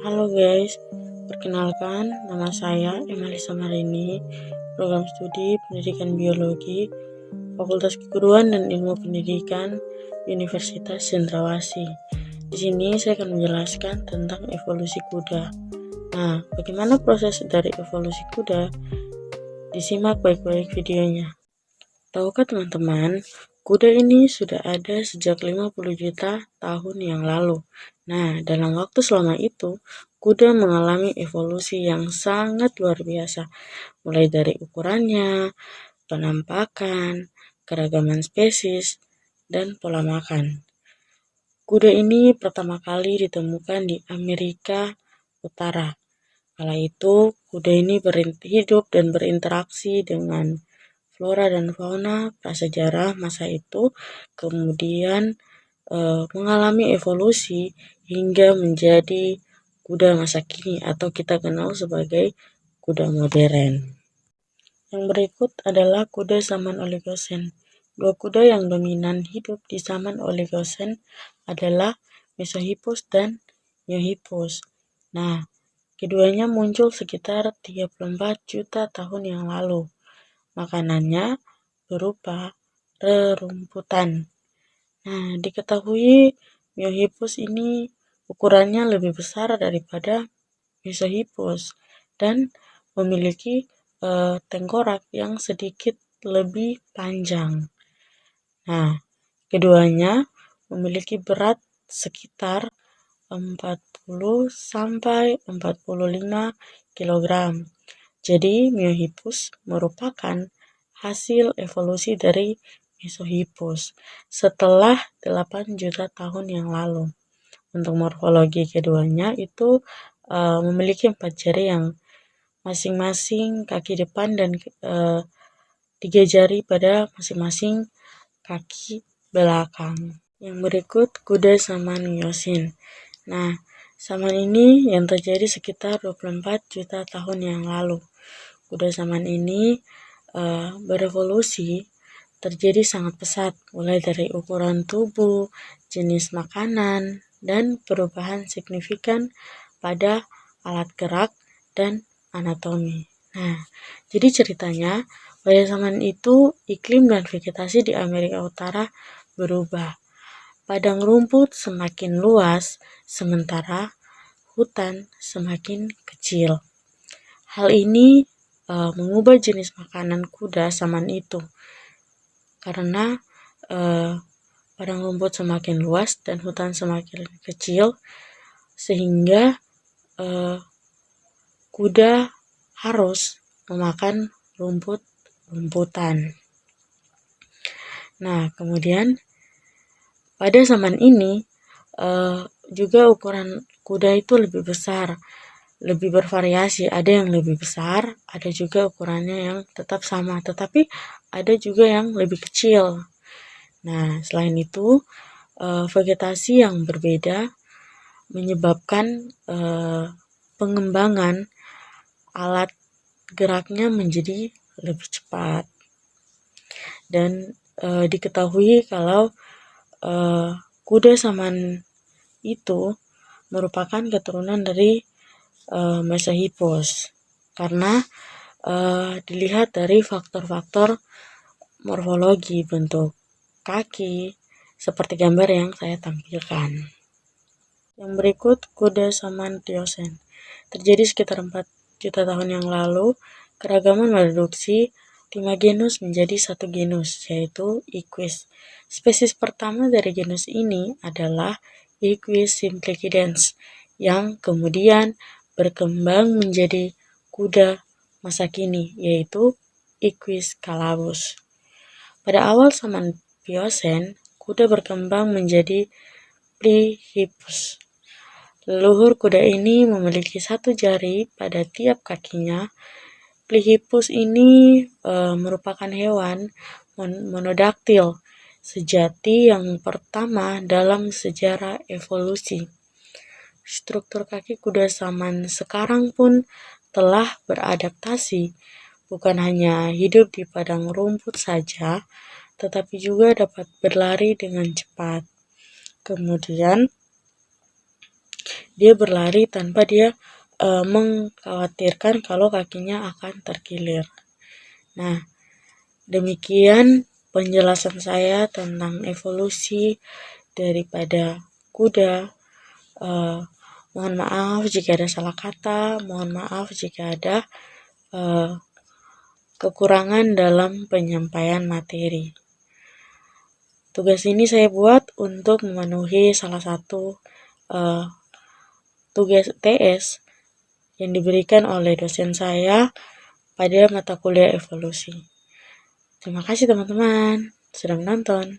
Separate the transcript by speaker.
Speaker 1: Halo guys, perkenalkan nama saya Emelisa Marini, program studi Pendidikan Biologi, Fakultas Keguruan dan Ilmu Pendidikan, Universitas Cendrawasih. Di sini saya akan menjelaskan tentang evolusi kuda. Nah, bagaimana proses dari evolusi kuda? Disimak baik-baik videonya. Tahukah teman-teman, kuda ini sudah ada sejak 50 juta tahun yang lalu. Nah, dalam waktu selama itu, kuda mengalami evolusi yang sangat luar biasa, mulai dari ukurannya, penampakan, keragaman spesies, dan pola makan. Kuda ini pertama kali ditemukan di Amerika Utara. Kala itu, kuda ini hidup dan berinteraksi dengan flora dan fauna prasejarah masa itu, kemudian mengalami evolusi hingga menjadi kuda masa kini atau kita kenal sebagai kuda modern. Yang berikut adalah kuda zaman Oligosen. Dua kuda yang dominan hidup di zaman Oligosen adalah Mesohippus dan Eohippus. Nah, keduanya muncul sekitar 34 juta tahun yang lalu. Makanannya berupa rerumputan. Nah, diketahui Meohippus ini ukurannya lebih besar daripada Mesohippus dan memiliki tengkorak yang sedikit lebih panjang. Nah, keduanya memiliki berat sekitar 40 sampai 45 kg. Jadi, Meohippus merupakan hasil evolusi dari Mesohippus setelah 8 juta tahun yang lalu. Untuk morfologi keduanya itu memiliki 4 jari yang masing-masing kaki depan dan 3 jari pada masing-masing kaki belakang. Yang berikut kuda zaman Miocene. Nah, zaman ini yang terjadi sekitar 24 juta tahun yang lalu. Kuda zaman ini berevolusi terjadi sangat pesat, mulai dari ukuran tubuh, jenis makanan, dan perubahan signifikan pada alat gerak dan anatomi. Nah, jadi ceritanya pada zaman itu iklim dan vegetasi di Amerika Utara berubah. Padang rumput semakin luas, sementara hutan semakin kecil. Hal ini mengubah jenis makanan kuda zaman itu, karena padang rumput semakin luas dan hutan semakin kecil, sehingga kuda harus memakan rumputan. Nah, kemudian pada zaman ini juga ukuran kuda itu lebih besar, lebih bervariasi. Ada yang lebih besar, ada juga ukurannya yang tetap sama, tetapi ada juga yang lebih kecil. Nah, selain itu vegetasi yang berbeda menyebabkan pengembangan alat geraknya menjadi lebih cepat. Dan diketahui kalau kuda zaman itu merupakan keturunan dari Mesohippus, karena dilihat dari faktor-faktor morfologi bentuk kaki seperti gambar yang saya tampilkan. Yang berikut kuda zaman Pliocene. Terjadi sekitar 4 juta tahun yang lalu, keragaman mereduksi 5 genus menjadi 1 genus, yaitu Equus. Spesies pertama dari genus ini adalah Equus simplicidens, yang kemudian berkembang menjadi kuda masa kini, yaitu Equus calabus. Pada awal zaman Pliocene, kuda berkembang menjadi Plyhippus. Leluhur kuda ini memiliki 1 jari pada tiap kakinya. Plyhippus ini merupakan hewan monodaktil sejati yang pertama dalam sejarah evolusi. Struktur kaki kuda zaman sekarang pun telah beradaptasi, bukan hanya hidup di padang rumput saja, tetapi juga dapat berlari dengan cepat. Kemudian Dia berlari tanpa dia mengkhawatirkan kalau kakinya akan terkilir. Nah, demikian penjelasan saya tentang evolusi daripada kuda. Mohon maaf jika ada salah kata, mohon maaf jika ada kekurangan dalam penyampaian materi. Tugas ini saya buat untuk memenuhi salah satu tugas TS yang diberikan oleh dosen saya pada mata kuliah evolusi. Terima kasih teman-teman sudah menonton.